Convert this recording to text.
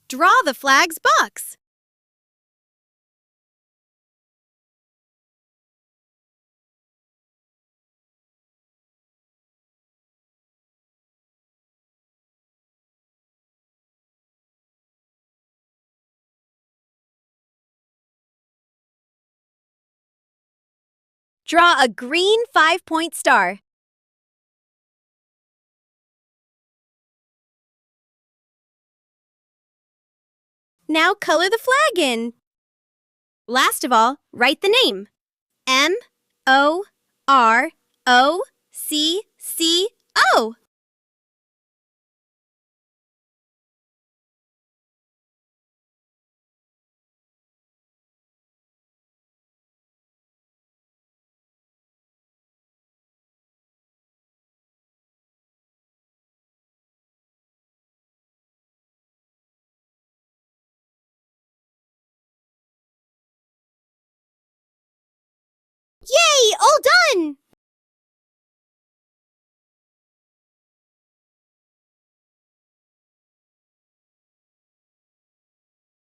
Draw the flag's box. Draw a green 5-point star. Now color the flag in. Last of all, write the name. Morocco. Yay! All done!